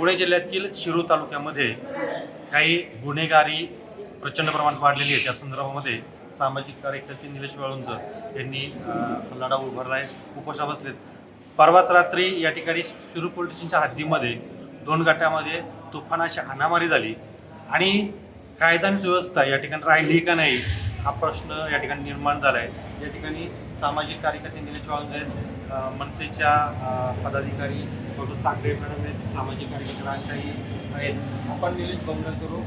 पुणे जिल्ह्यातील शिरूर तालुक्यामध्ये काही गुन्हेगारी प्रचंड प्रमाणात वाढलेली आहे. त्या संदर्भामध्ये सामाजिक कार्यकर्ते निलेश वाळुंज यांनी लढा उभारला आहे, उपोषणा बसलेत. परवाच रात्री या ठिकाणी शिरूर पोलीस स्टेशनच्या हद्दीमध्ये 2 गटामध्ये तुफानाची हाणामारी झाली आणि कायदा आणि सुव्यवस्था या ठिकाणी राहिली का नाही हा प्रश्न या ठिकाणी निर्माण झाला आहे. या ठिकाणी सामाजिक कार्यकर्ते निलेश वाळुंज आहेत, मनसेच्या पदाधिकारी डॉक्टर साखरे मॅडम आहेत, सामाजिक कार्यकर्ते राजशाही आहेत. आपण निलेश भाऊंना करू.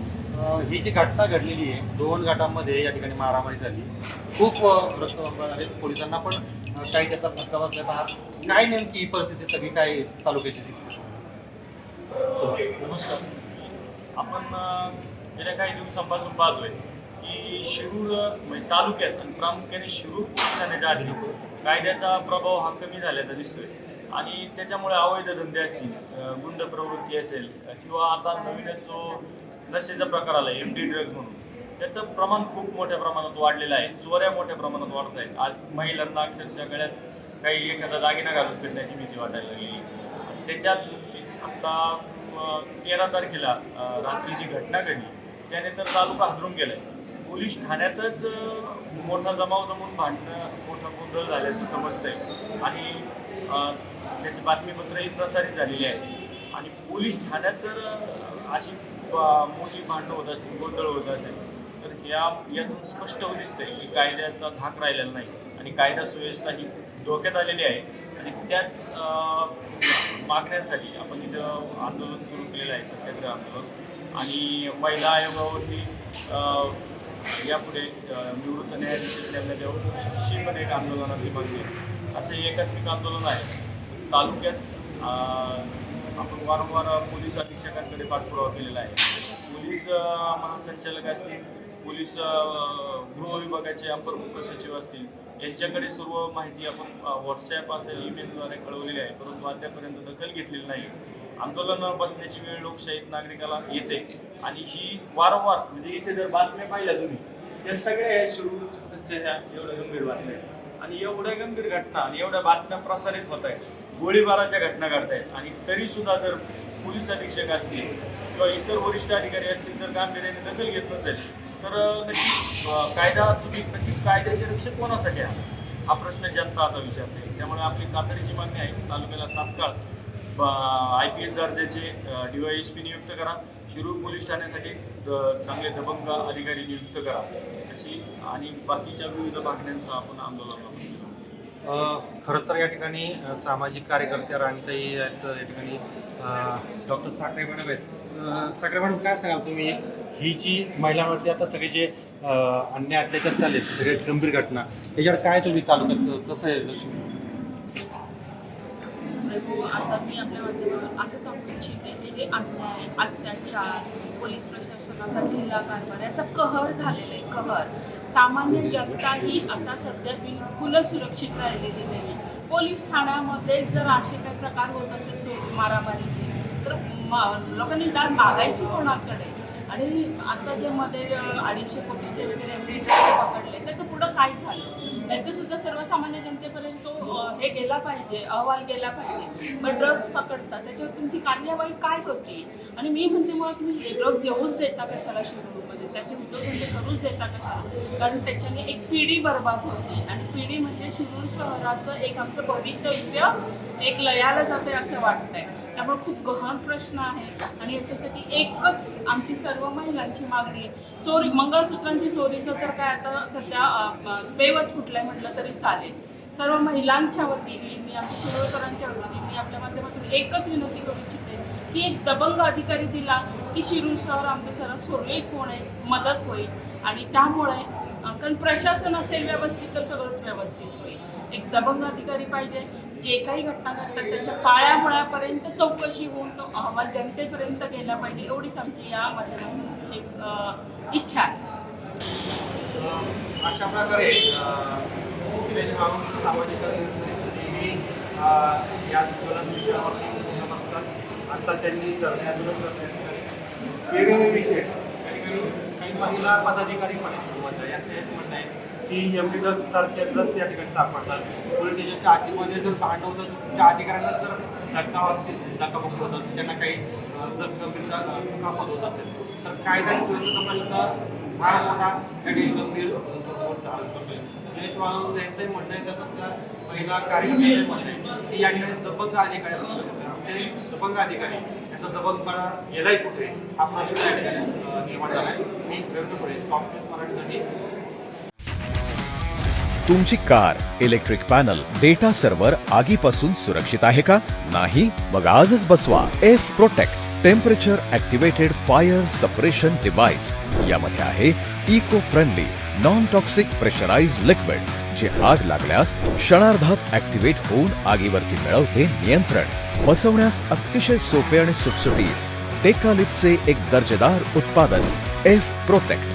ही जी घटना घडलेली आहे 2 गटांमध्ये या ठिकाणी मारामारी झाली, खूप रक्त आहेत, पोलिसांना पण काही त्याचा फटका बसला. तर काय नेमकी परिस्थिती सगळी काय तालुक्याची दिसते? नमस्कार. आपण गेल्या काही दिवसांपासून पाहतोय की शिरूर म्हणजे तालुक्यात आणि प्रामुख्याने शिरूर पोलीस ठाण्याच्या अधीन कायद्याचा प्रभाव हा कमी झाल्याचा दिसतोय आणि त्याच्यामुळे अवैध धंदे असतील, गुंड प्रवृत्ती असेल किंवा आता नवीनच जो नशेचा प्रकार आला MD ड्रग्ज म्हणून, त्याचं प्रमाण खूप मोठ्या प्रमाणात वाढलेलं आहे. चोऱ्या मोठ्या प्रमाणात वाढत आहेत. आज महिलांना अक्षरशः गळ्यात काही एखादा दागिना घालून फिरण्याची भीती वाटायला लागलेली. त्याच्यात नुकतीच आता 13 तारखेला रात्री जी घटना घडली त्याने तर तालुका हादरून गेलाय. पोलीस ठाण्यातच मोठा जमाव जमून भांडणं, मोठा गोंधळ झाल्याचं समजतंय आणि त्याची बातमीपत्रही प्रसारित झालेली आहे. आणि पोलीस ठाण्यात जर अशी मोठी भांडणं होत असेल, गोंधळ होत असेल तर यातून स्पष्ट होत दिसतंय की कायद्याचा धाक राहिलेला नाही आणि कायदा सुव्यवस्था ही धोक्यात आलेली आहे. आणि त्याच मागण्यांसाठी आपण इथं आंदोलन सुरू केलेलं आहे, सत्याग्रह आंदोलन. आणि महिला आयोगावरती यापुढे निवृत्त न्यायाधीश नेमण्यात यावं अशी पण एक आंदोलनाची मागणी आहे. असं एकात्मिक आंदोलन आहे. तालुक्यात आपण वारंवार पोलीस अधीक्षकांकडे पाठपुरावा केलेला आहे. पोलीस महासंचालक असतील, पोलीस गृह विभागाचे अपर मुख्य सचिव असतील, यांच्याकडे सर्व माहिती आपण व्हॉट्सॲप असेल, ईमेलद्वारे कळवलेली आहे, परंतु अद्यापर्यंत दखल घेतलेली नाही. आंदोलन बसण्याची वेळ लोकशाहीत नागरिकाला येते आणि ही वारंवार म्हणजे इथे जर बातम्या पाहिल्या तुम्ही त्या सगळ्या ह्या शिरूरच्या ह्या एवढ्या गंभीर बातम्या आहेत आणि एवढ्या गंभीर घटना आणि एवढ्या बातम्या प्रसारित होत आहेत, गोळीबाराच्या घटना घडत आहेत. आणि तरीसुद्धा जर पोलीस अधीक्षक असतील किंवा इतर वरिष्ठ अधिकारी असतील तर गांभीर्याने दखल घेत नसेल तर नक्की कायदा तुम्ही नक्की कायद्याचे रक्षक कोणासाठी आहात हा प्रश्न जनता आता विचारते. त्यामुळे आपली तातडीची मागणी आहे, तालुक्याला तात्काळ IPS दर्जाचे DYSP नियुक्त करा, शिरूर पोलीस ठाण्यासाठी चांगले दबंग अधिकारी नियुक्त करा अशी आणि बाकीच्या विविध मागण्यांचा आपण आंदोलन. खरं तर या ठिकाणी सामाजिक कार्यकर्ते राणीताई आहेत, या ठिकाणी डॉक्टर साखरे मॅडम आहेत. साखरे मॅडम, काय सांगाल तुम्ही ही जी महिलांवरती आता सगळे जे अन्याय अत्याचार चालले सगळे गंभीर घटना त्याच्यावर काय तुम्ही तालुक्यात कसं आहे? आता मी आपल्या माध्यमातून असं सांगू इच्छिते की जे अन्याय, अत्याचार, पोलीस प्रशासनाचा ढिला कारभार याचा कहर झालेला आहे. कहर सामान्य जनता ही आता सध्या बिलकुलच सुरक्षित राहिलेली नाही. पोलीस ठाण्यामध्ये जर असे काही प्रकार होत असेल चोरी मारामारीचे तर लोकांनी दाद मागायची कोणाकडे? आणि आता जे मध्ये 250 कोटीचे वगैरे MD ड्रग्ज पकडले त्याचं पुढं काय झालं याचं सुद्धा सर्वसामान्य जनतेपर्यंत हे गेला पाहिजे, अहवाल गेला पाहिजे. मग ड्रग्ज पकडतात त्याच्यावर तुमची कार्यवाही काय होती? आणि मी म्हणते मुळात तुम्ही ड्रग्ज येऊच देता कशाला शिरूरमध्ये, त्याचे उद्योगधंदे करूच देता कशाला? कारण त्याच्याने एक पिढी बर्बाद होते आणि पिढी म्हणजे शिरूर शहराचं एक आमचं भवितव्य एक लयाला जाते असं वाटतंय. त्यामुळे खूप गहन प्रश्न आहे आणि याच्यासाठी एकच आमची सर्व महिलांची मागणी, चोरी मंगळसूत्रांची चोरीचं तर काय आता सध्या पेवच फुटलंय म्हटलं तरी चालेल. सर्व महिलांच्या वतीने मी आमच्या शिरूरकरांच्या वतीने मी आपल्या माध्यमातून एकच विनंती करू इच्छिते की एक दबंग अधिकारी दिला की शिरूर शहर आमचं सर्व सुरळीत होणे मदत होईल. आणि त्यामुळे कारण प्रशासन असेल व्यवस्थित तर सगळंच व्यवस्थित होईल. एक दबंग अधिकारी पाहिजे, जे काही घटना घडतात त्याच्या पाळ्यामुळ्यापर्यंत चौकशी होऊन तो अहवाल जनतेपर्यंत गेला पाहिजे, एवढीच आमची या माध्यमातून एक इच्छा आहे. अशा प्रकारे सामाजिक या आता त्यांनी वेगवेगळे विषय काही महिला पदाधिकारी पण आहेत यांचं हेच म्हणणं आहे की एमडी ड्रग्स सारखे ड्रग्स या ठिकाणी सापडतात. पोलीस स्टेशनच्या आतमध्ये जर भांडण होतं, त्या अधिकाऱ्यांना जर धक्काबुक्की होत असेल, त्यांना काही जर गंभीर दुखापत होत असेल तर कायदा सुव्यवस्थेचा प्रश्न फार मोठा या ठिकाणी गंभीर स्वरूपात असेल. निलेश वाळुंज यांचंही म्हणणं आहे, तसंच महिला कार्यकर्त्यांचंही म्हणणं आहे की या ठिकाणी दबंग अधिकारी असतात. आमचे दबंग अधिकारी याचा दबंगपणा गेलाय कुठे हा प्रश्न या ठिकाणी निर्माण झाला आहे. मी रवींद्र पुढे कॉम्प्युटर मराठीसाठी. तुमची car, electric panel, data server आगीपासून सुरक्षित आहे का? नाही? मग आजच बसवा F protect temperature activated fire suppression device. यामध्ये आहे eco friendly non toxic pressurised liquid, जे आग लागल्यास क्षणार्धात ऍक्टिव्हेट होऊन आगीवरती मिळवते नियंत्रण. बसवण्यास अतिशय सोपे आणि सुटसुटीत टेकालिपचे एक दर्जेदार उत्पादन एफ प्रोटेक्ट.